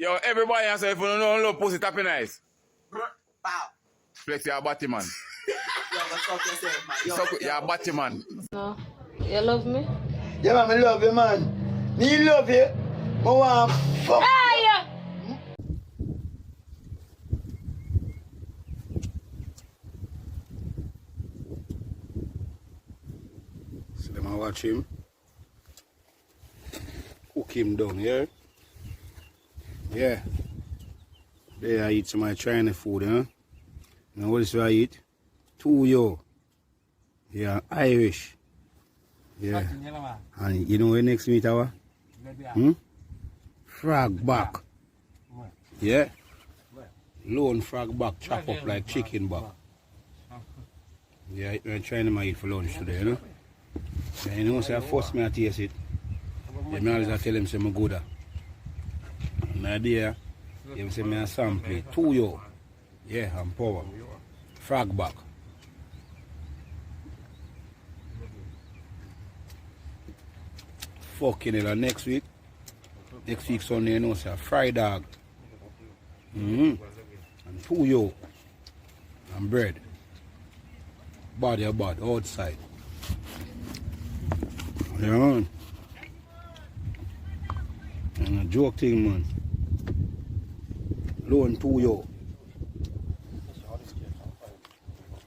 Yo, everybody has if you don't know pussy tapping nice. Pow. Flex your body, man. Yo, go suck yourself, man. Yo, Suck your body, man. No. You love me? Yeah, man, I love you, man. Me love you. I want fuck. Hey! So them I watch him. Cook him down, yeah? Yeah. There I eat some of my China food, huh? Now what is I eat? Tuyo. Yeah, Irish. Yeah. And you know where next meet our? Frog back. Yeah? Lone frog back, chop up like chicken back. Yeah, I'm trying to eat for lunch today, you know? Yeah, you know, so I force me to taste it. Yeah, I always tell him, say, I'm good. And I there, he say, I sample it. Tuyo. Yeah, I'm power. Frog back. Fucking hell, next week Sunday, you know, say, fried dog. And tuyo. And bread. Body about outside. Yeah. And a joke thing, man. Loan tuyo.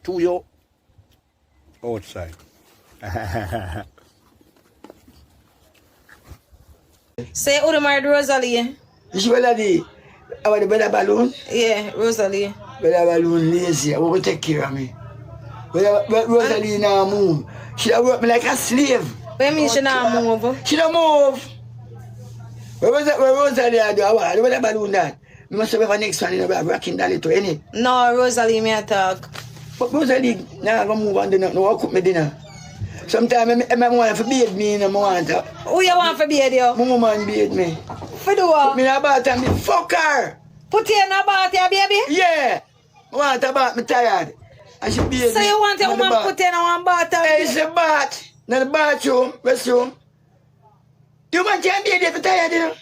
Tuyo. Outside. Say who married Rosalie? You what I did? About the better balloon? Yeah, Rosalie. Better balloon lazy. I will take care of me. But Rosalie now move. She don't work me like a slave. What do you mean she not move? She don't move. Where Rosalie I do? I do better balloon that. We must have a next one in the rocking dolly to any. No, Rosalie me talk. But Rosalie now go move on dinner. No, I cook me dinner. Sometimes I want to bathe me in the morning. Who you want for bathe you? My woman bathe me. For do what? Me in a bath and me fuck her. Put you in a bath, yeah, baby? Yeah. I want a bath, me tired. And she bathe So me. you want your in the woman bath. put you in a bath? Hey, it's a bath. Not the bathroom, restroom. You man can't bathe if you're tired, you know.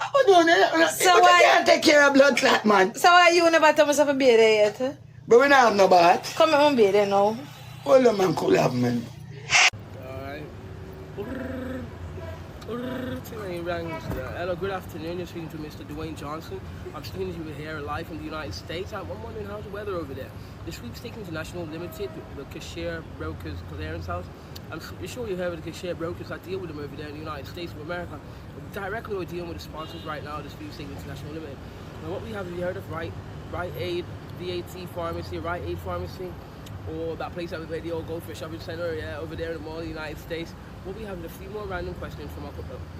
How do you know? So But why- you can't take care of blood clot, man. So why you never tell me to bathe yet? But we don't have no bath. Come on, bathe now. Hold on, man, cool up, man. Alright. Too many ranks. Hello, good afternoon. You're speaking to Mr. Dwayne Johnson. I'm speaking to you here live from the United States. I'm wondering how's the weather over there. The Sweepstake International Limited, the Cashier Brokers Clearance House. I'm sure you heard of the Cashier Brokers. I deal with them over there in the United States of America. Directly, we're dealing with the sponsors right now, the Sweepstake International Limited. Now, what we have you heard of Right Aid, VAT Pharmacy, Right Aid Pharmacy, or that place that where they all go for a shopping center, yeah, over there in the mall of the United States. What we have is a few more random questions from our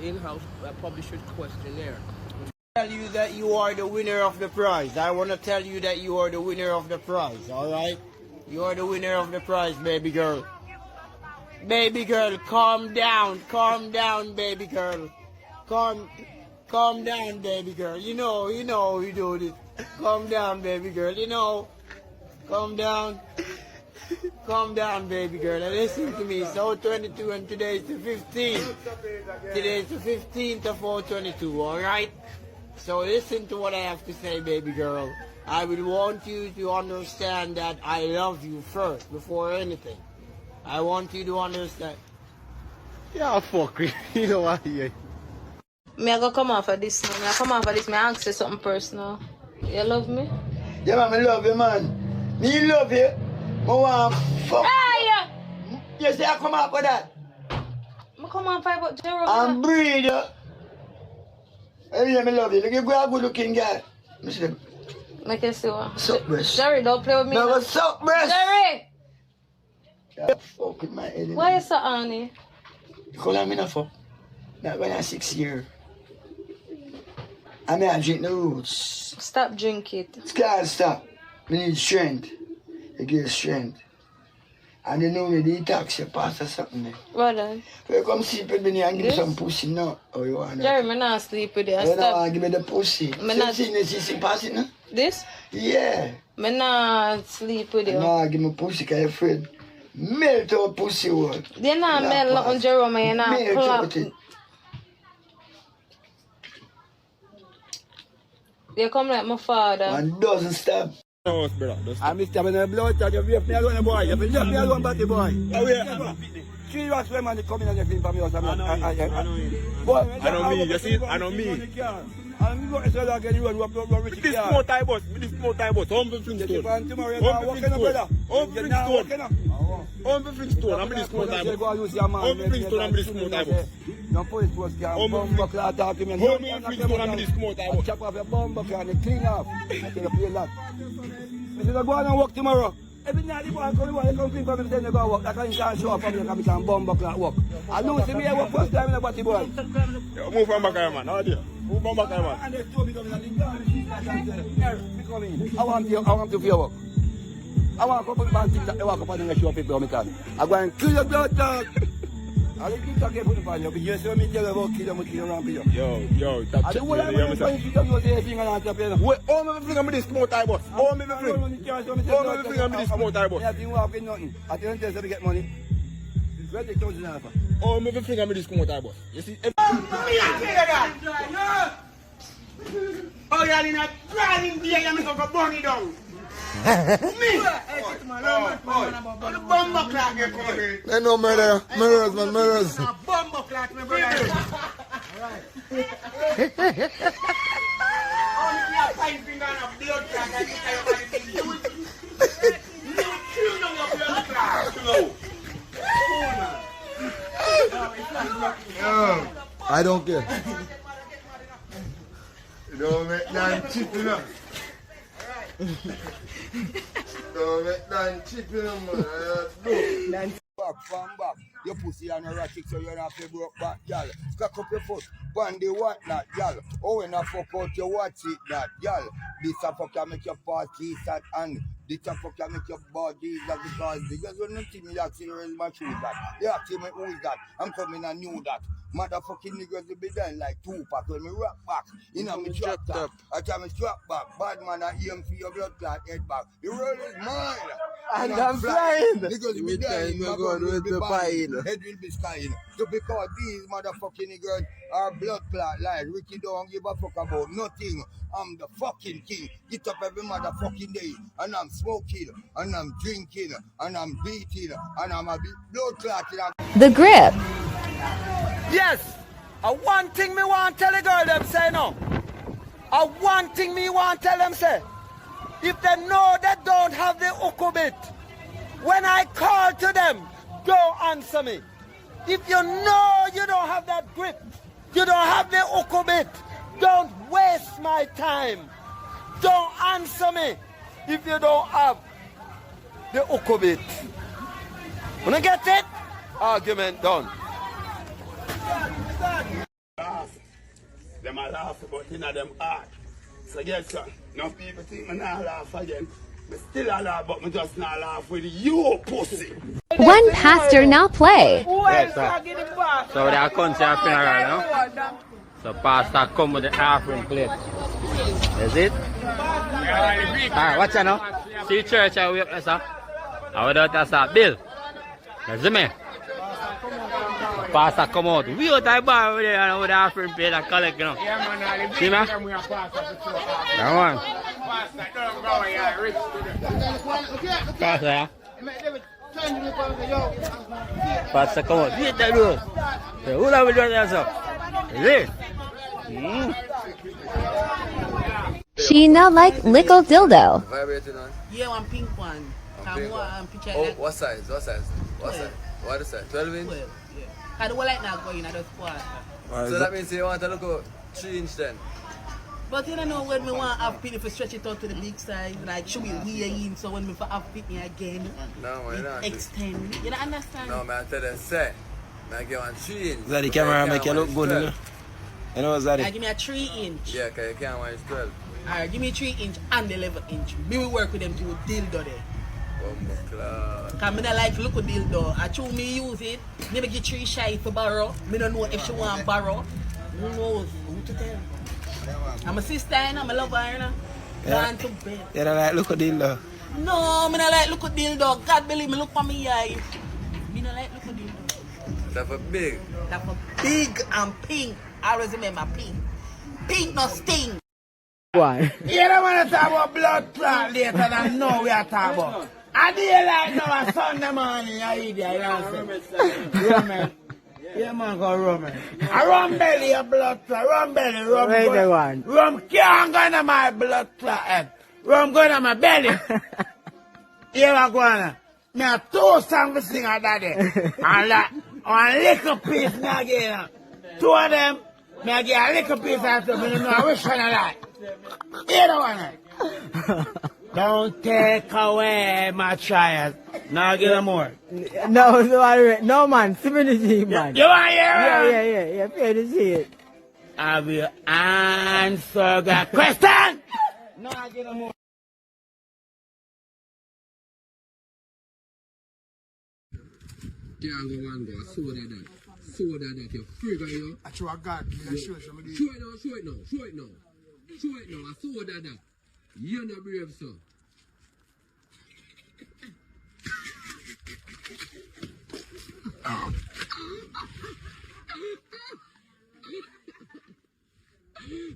in-house publisher's questionnaire. Tell you that you are the winner of the prize. I want to tell you that you are the winner of the prize, alright? You are the winner of the prize, baby girl. Baby girl, calm down, baby girl. Calm down, baby girl. You know, you do this. Calm down, baby girl, you know. Calm down. Calm down, baby girl. Now listen to me. It's 022 and today is the 15th. Today is the 15th of 022, alright? So listen to what I have to say, baby girl. I would want you to understand that I love you first, before anything. I want you to understand. Yeah, fuck you. You know what? Yeah. Me I go come off of this now. Me I come off of this. Me I ask you something personal. You love me? Yeah, man, I love you, man. Me love you. I want fuck. Hey! You say I come out for that. Me come on five about Jerome. And breathe. Hey, me love you. Look, you go a good looking girl. Listen, Make you see what. suck breast. Jerry, don't play with me. No, now. go suck breast. Jerry! Yeah, fuck with my head. Why you so honey? Because I'm in a fuck. Not when I'm 6 years. I mean, I drink the roots. Stop drink it. It's can't stop. We need strength. It gives strength. And you know me detox your pass or something there. What then? So come sleep with me and give me This? some pussy now. Oh, you want Jerry, me not sleep with you. You don't Stop. want to give me the pussy. Me not- See the pass it now? This? Yeah. Me not sleep with you. No, give me pussy because you're afraid. Melt out pussy word. They not Yeah, melt pass. on Jerome and you not Melt clap. out it. You come like my father. And doesn't stop. House, brother. I'm Mr. When the blood touch, you left me alone, boy. You left me alone, batty boy. Oh, yeah. 3 rocks when man they come in and they film for me. I know you. Boy, I know me, you see it? I know me. I'm going to say that again, you run with This small time bus, humble Flintstone. Humble Flintstone. Humble Flintstone, I'm this small time bus. Humble Flintstone, I'm this small time bus. No police force can bumper clock talk to me. Humble Flintstone, I'm this small time bus. Chop off your bumper clock and clean off. I tell you play that. I said, go on and work tomorrow. Every night the boy come clean for me, then they go work. That's why you can't show up for me, because I can bumper clock work. I know see me I work first time in the body boy. Yo, move from back here, man. How do you? Move from back here, man. And they told me coming and they come in. I want to feel work. I want to come up and TikTok, they walk up and they show people how me can. I go and kill your blood dog. I think TikTok can put it on you, but you see me tell you about kill them around here. Yo, stop I do what I'm chatting. going to do, say finger and tap you. Wait, oh, me fling on me this small time bus. Oh, me fling. Oh, me fling on me this small time bus. I think we have nothing. I think they get money. Where they $1,000 for? Oh, me fling on me this small time bus. You see? Oh, you're in a driving day, you're going to burn it down. Me? The bomber clock you're coming. They know murder. Murderers, man, murderers. A bomber clock, my brother. Alright. Only if you have 5 fingers and a blood clot, I think everybody will do it. You chew down your blood clot. I don't care. You don't make none cheap enough. Don't make none cheap enough, man. Back. Your pussy on a ratchet, so you're not a broke back, y'all. Cock up your foot, bandy what not, y'all. Oh, when I fuck out your watch it, that, y'all. This a fuck can make your party sad and this a fuck can make your body that because when you see me accelerate my shoes that. They ask me who is that? I'm coming and knew that. Motherfucking niggas will be done like Tupac when me rock back. You know me drop top. I tell me strap back. Bad man I aim for your blood clot head back. The world is mine. And I'm flying. Niggas will be dying. My gun will be buying. Head will be skying. So because these motherfucking niggas are blood clot like Ricky don't give a fuck about nothing. I'm the fucking king. Get up every motherfucking day. And I'm smoking. And I'm drinking. And I'm beating. And I'm a blood clotting. The Grip. Yes, one thing me want tell the girl them say no. One thing me want tell them say. If they know they don't have the ukubit, when I call to them, go answer me. If you know you don't have that grip, you don't have the ukubit, don't waste my time. Don't answer me if you don't have the ukubit. When I get it, argument done. Them a laugh about inna them heart. So yes sir, no people think me not laugh again. Me still a laugh, but me just not laugh with you, pussy. One pastor now play. Yes, sir. So they are country and funeral, no? So pastor come with the offering plate. Is it? Alright, watch out now. See church I wake up, sir. I would have to start bill. You see me? Pastor come out. We out the bar over there and with the offering plate and collect, you know. See me? Come on. Pastor, yeah? Pastor come out. Wait that door. Who are we doing that, sir? Is it? She now like Lickle Dildo. Vibrating on. Yeah, one pink one. Picture Oh, like what size? What size? What size? What is that? 12 inch? 12, yeah. Cause the one like now going at the squad. So that means you want to look at 3 inch then? But you don't know when we want to have pity for stretch it out to the big size, like should we wear in so when we for have pity again, No, man, not. extend. You don't understand? No, man, I tell them, say, man, I get one 3 inch. That the camera make you look good, you know? You know what's that? Give me a 3 inch. Yeah, because you can't want 12. Alright, give me 3 inch and 11 inch. Me will work with them to dildo there. Cause me not like look at dildo. I choose me use it. Maybe get 3 shy for borrow. Me don't know if she want borrow. Who knows? Who to tell? I'm a sister, you know, I'm a lover, you know. Gone to bed. You don't like look at dildo? No, me not like look at dildo. God believe me, look for me eye. Me not like look at dildo. That's for big. That's for big and pink. I always remember pink. Pink no sting. Why? You don't want to talk about blood clot later than now we are talking about. I did like now a Sunday morning, I eat there, you know what I'm saying? Yeah, man. Yeah, man, go rum, man. A rum belly, a blood clot. Rum belly, rum good. Rum can't go in my blood clot head. Rum go in my belly. Here I go on. Me a 2 songs to sing at that day. And that, one little piece me I get. 2 of them, me I get a little piece after me, you know which one I like. Here the one. Don't take away my child. Now get them more. No, man. Send me the G, man. You want to hear it? Yeah. Pay the G. I will answer that question. Now get them more. Can't go and go. So that you're free, you. I show a God. I show it now. Show it now. I saw that. You're not brave, sir.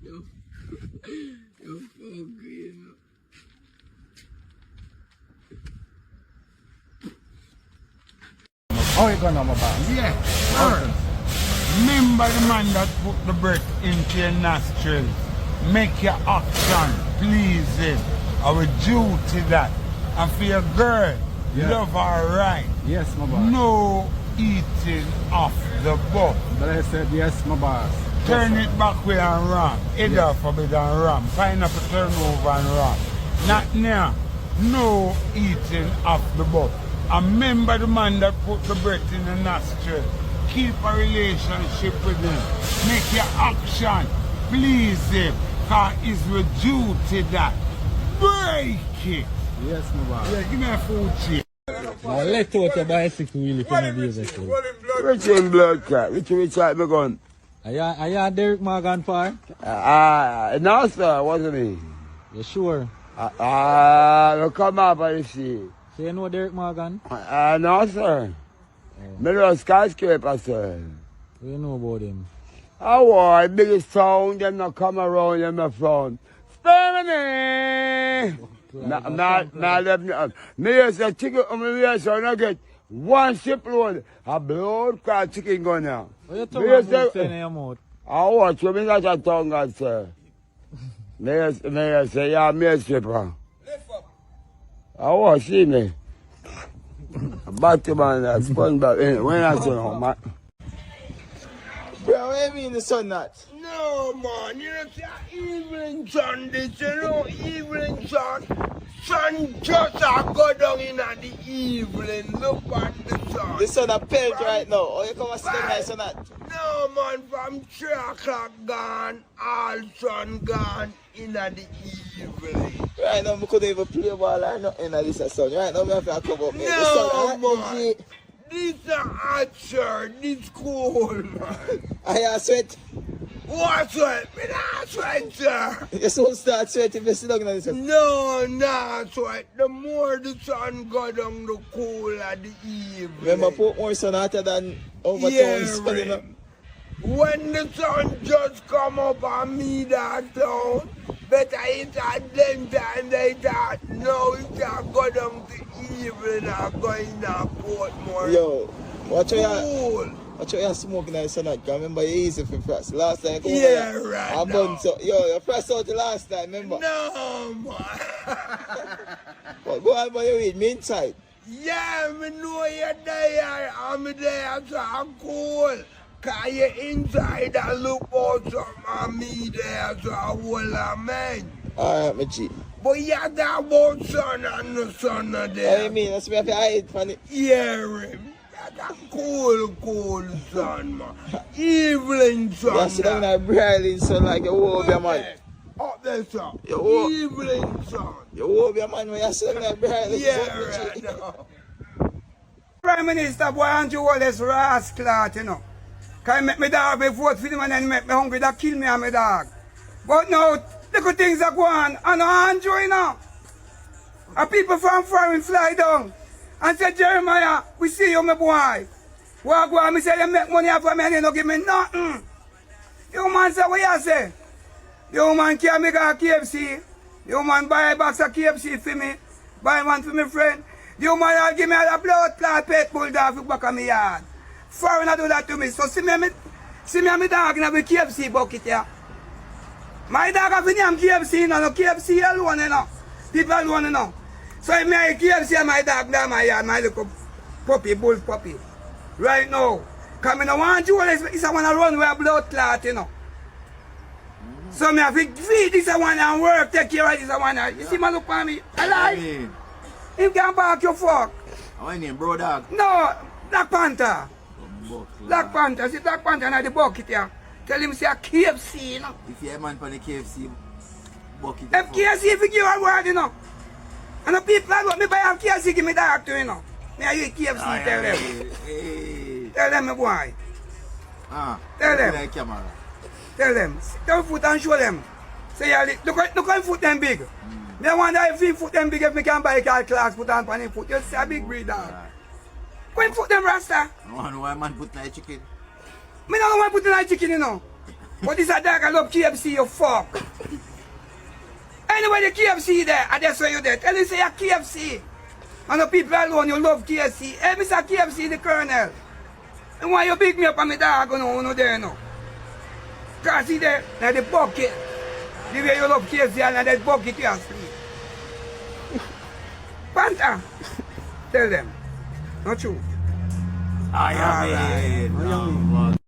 You're fucking. How you gonna my boss? Yeah, sir. Remember the man that put the breath into your nostrils. Make your action pleasing. Our duty that. And for your girl, love her right. Yes, my boss. No eating off the buff. But I said yes, my boss. Turn it back way and ram. Either forbidden ram. Pineapple turn over and ram. Not now. No eating off the buff. And remember the man that put the breath in the nostril. Keep a relationship with him. Make your action please him. Because it's your duty that. Break it. Yes, my boss. Yeah, give me a food chip. Now let out your bicycle really can be basically. Which in blood clot? Which side me gun? Are you Derek Morgan par? No sir, wasn't me. You sure? No come up and see. So you know Derek Morgan? No sir. Me know skyscraper sir. What do you know about him? Oh, biggest sound, them not come around, them not front. Spare me! Me use a chicken, me use a get 1 ship load, a blood clot chicken gun now. What you talking about in your mouth? I watch you, me got a tongue, God, sir. Me use yeah, me a stripper. I watch, see me. Batman, SpongeBob, when I say no, man. Bro, what do you mean the sun not? No, man, you know, see, evening sun, this, you know, evening sun. Sun just go down in the evening, look at the sun. The sun a pelt right now. Oh, you come and sit down the sun not? No, man, from 3 o'clock gone, all sun gone in the evening. Right now, I couldn't even play ball or nothing in this sun. Right now, I have to come up. No, the sun, man. This is hot, sir. This cold, man. I sweat. What sweat? Me not sweat, sir. You soon start sweating if you sit down in the sun. No, not sweat. The more the sun go down, the cooler the evening. Remember, put more sun hotter than overtown spelling up. When the sun just come up on me that town, better it's at them time they thought, no, it's a go down to evening and go in a Portmore. Yo, watch how you're smoking and sun out. Remember, you easy for press. Last time, come over right I bumped so, yo, you pressed out the last time, remember? No, man. But go on, but you with me inside. Yeah, me know you're there. I'm there, so I'm cool. Cause you inside and look out something on me there, so I will man. Alright, my G. But you have that about sun and the sun there. What do you mean? That's why I have to hide from it. Yeah, him. That cold sun, man. Evening sun. You sit down in that brilliant sun like you hold your man. Up there, sir. Evening sun. You hold your man when you sit down in that brilliant sun. Yeah, right now. Prime Minister, boy, Andrew Wallace rascal, you know. Because he make me dog be vote for him and then make me hungry, that kill me and my dog. But now, look at things that go on, and Andrew, you know. And people from foreign fly down. And say, Jeremiah, we see you, my boy. What go on, me say, you make money off of me and you don't give me nothing. You man say, what you say? The woman came make a KFC. The woman buy a box of KFC for me. Buy one for my friend. The woman give me a blood clot pet bulldog for back of my yard. Foreigner do that to me. So see me my dog in a KFC bucket here. My dog have been name KFC, no KFC alone, you know. People alone, you know. So if I KFC and my dog down my yard, my little puppy, bull puppy. Right now. Because I don't want you, it's I want to run with a blood clot, you know. So I have to feed this one and work, take care of this one. You see my look for me? Alive? Him can bark your fuck. What's your name, bro dog? No, Black Panther. Black Panther, see Black Panther in the bucket here. Tell him say a KFC, you know. If you're a man for the KFC bucket. If KFC, if you give a word, you know. And the people that want me buy a KFC, give me that too, you know. Me I eat KFC, tell them. Tell them, my boy. Tell them. Like camera. Tell them. Turn foot and show them. Say, look how foot them big. Me wonder if he foot them big, if me can buy a car class, put on his foot. You see a big breed dog. Go and foot them rasta. I don't know why man put my chicken. Me don't want to put in a chicken, you know. But this a dog, I love KFC, you fuck. Anyway, the KFC there, and that's why you there. Tell him say a KFC. And the people alone, you love KFC. Hey, Mr. KFC, the colonel. And why you pick me up on my dog, you know, there, no. Because see there, now the bucket. The way you love KFC, and that bucket you are sleep. Panther. Tell them. Not true. I am it.